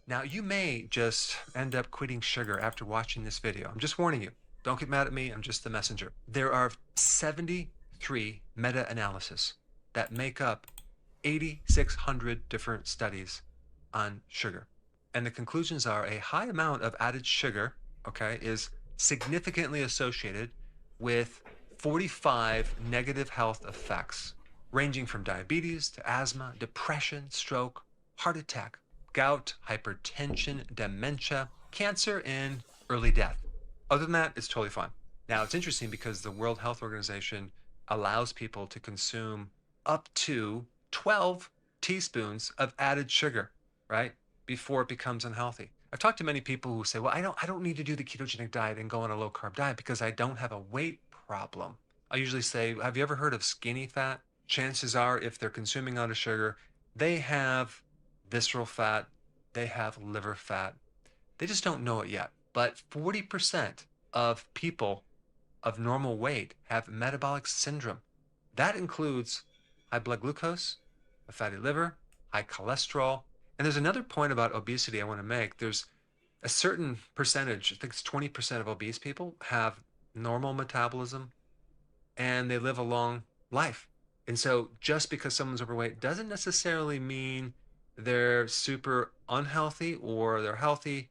Now, you may just end up quitting sugar after watching this video. I'm just warning you. Don't get mad at me. I'm just the messenger. There are 73 meta-analyses that make up 8,600 different studies on sugar. And the conclusions are a high amount of added sugar, okay, is significantly associated with 45 negative health effects, ranging from diabetes to asthma, depression, stroke, heart attack, gout, hypertension, dementia, cancer, and early death. Other than that, it's totally fine. Now, it's interesting because the World Health Organization allows people to consume up to 12 teaspoons of added sugar, right, before it becomes unhealthy. I've talked to many people who say, well, I don't need to do the ketogenic diet and go on a low carb diet because I don't have a weight problem. I usually say, have you ever heard of skinny fat? Chances are, if they're consuming a lot of sugar, they have visceral fat, they have liver fat. They just don't know it yet. But 40% of people of normal weight have metabolic syndrome. That includes high blood glucose, a fatty liver, high cholesterol. And there's another point about obesity I want to make. There's a certain percentage, I think it's 20% of obese people have normal metabolism and they live a long life. And so just because someone's overweight doesn't necessarily mean they're super unhealthy or they're healthy.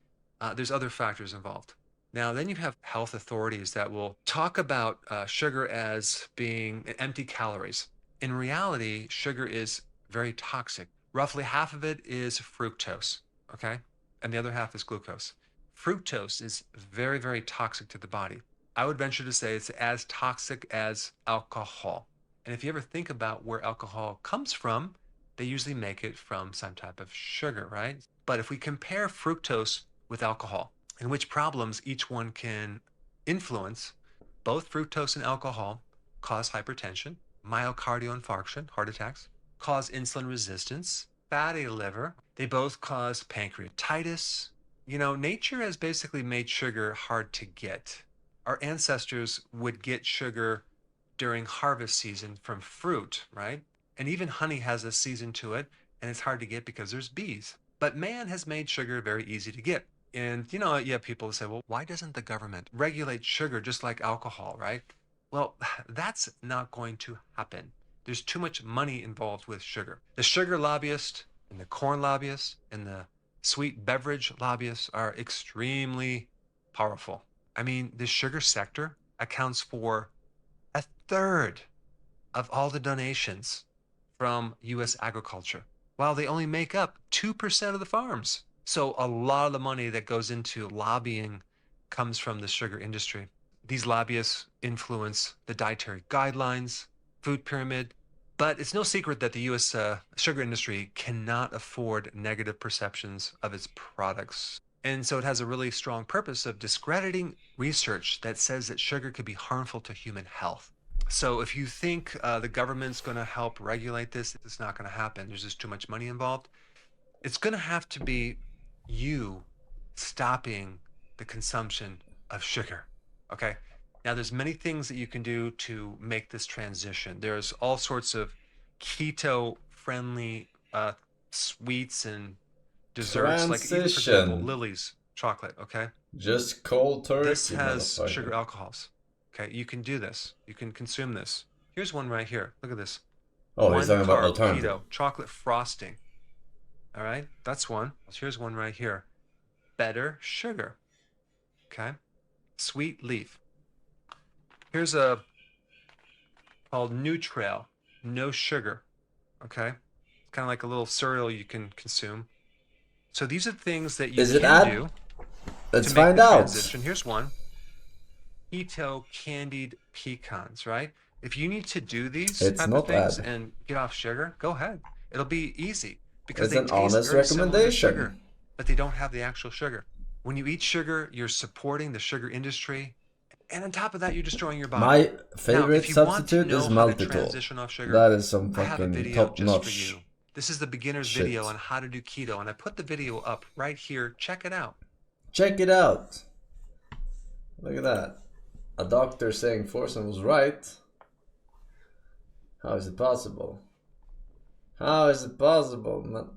There's other factors involved. Now, then you have health authorities that will talk about sugar as being empty calories. In reality, sugar is very toxic. Roughly half of it is fructose, okay? And the other half is glucose. Fructose is very, very toxic to the body. I would venture to say it's as toxic as alcohol. And if you ever think about where alcohol comes from, they usually make it from some type of sugar, right? But if we compare fructose with alcohol, and which problems each one can influence, both fructose and alcohol cause hypertension, myocardial infarction, heart attacks, cause insulin resistance, fatty liver. They both cause pancreatitis. You know, nature has basically made sugar hard to get. Our ancestors would get sugar during harvest season from fruit, right? And even honey has a season to it, and it's hard to get because there's bees. But man has made sugar very easy to get. And, you know, you have people who say, well, why doesn't the government regulate sugar just like alcohol, right? Well, that's not going to happen. There's too much money involved with sugar. The sugar lobbyists and the corn lobbyists and the sweet beverage lobbyists are extremely powerful. I mean, the sugar sector accounts for a third of all the donations from U.S. agriculture, while they only make up 2% of the farms. So a lot of the money that goes into lobbying comes from the sugar industry. These lobbyists influence the dietary guidelines, food pyramid, but it's no secret that the U.S. Sugar industry cannot afford negative perceptions of its products. And so it has a really strong purpose of discrediting research that says that sugar could be harmful to human health. So if you think the government's going to help regulate this, it's not going to happen. There's just too much money involved. It's going to have to be you stopping the consumption of sugar. Okay. Now, there's many things that you can do to make this transition. There's all sorts of keto-friendly sweets and desserts, like even, for example, Transition. Lily's chocolate. Okay. Just cold This turkey, has sugar motherfucker. alcohols. Okay. You can do this. You can consume this. Here's one right here. Look at this. Oh, he's One talking about carb alternative. keto chocolate frosting. All right. That's one. Here's one right here. Better sugar. Okay. Sweet leaf. Here's a called Nutrail. No sugar. Okay. It's kind of like a little cereal you can consume. So these are things that you Is it can ad? do to Let's make find the out. transition. Here's one. Keto candied pecans, right? If you need to do these It's type of not things ad. and get off sugar, go ahead. It'll be easy because It's they an taste honest very similar to recommendation. sugar, but they don't have the actual sugar. When you eat sugar, you're supporting the sugar industry, and on top of that, you're destroying your body. My Now, if favorite you want to substitute know is how to maltitol. transition off sugar, That is some I have a fucking video top just for notch you. This is the beginner's video shit. on how to do keto, and I put the video up right here. Check it out. Check it out. Look at that. A doctor saying Forsen was right. How is it possible? How is it possible, man?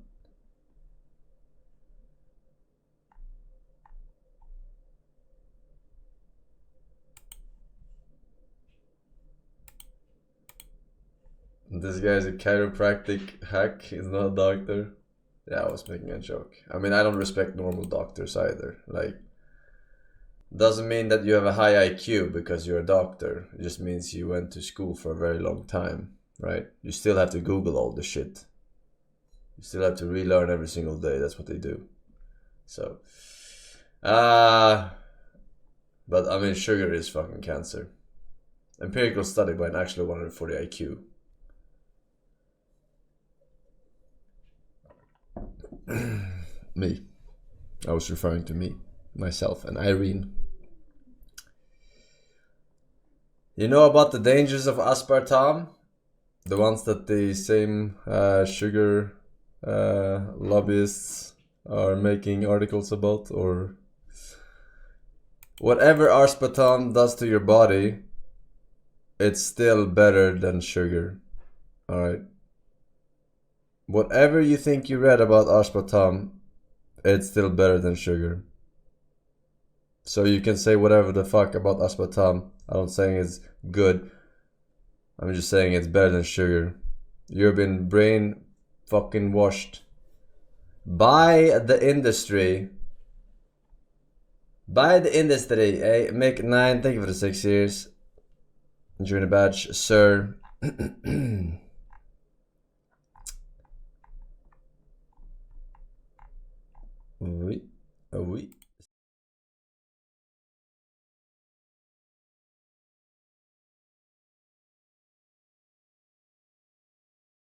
This guy's a chiropractic hack. He's not a doctor. Yeah, I was making a joke. I mean, I don't respect normal doctors either. Like, doesn't mean that you have a high IQ because you're a doctor. It just means you went to school for a very long time, right? You still have to Google all the shit. You still have to relearn every single day. That's what they do. So, but I mean, sugar is fucking cancer. Empirical study by an actual 140 IQ. Me. I was referring to me, myself, and Irene. You know about the dangers of aspartame? The ones that the same sugar lobbyists are making articles about, or whatever aspartame does to your body, it's still better than sugar. Alright? Whatever you think you read about aspartame, it's still better than sugar. So you can say whatever the fuck about aspartame. I'm not saying it's good. I'm just saying it's better than sugar. You've been brain fucking washed by the industry. By the industry. Hey, Mick 9, thank you for the 6 years. Enjoy the badge, sir. Oui. Oui.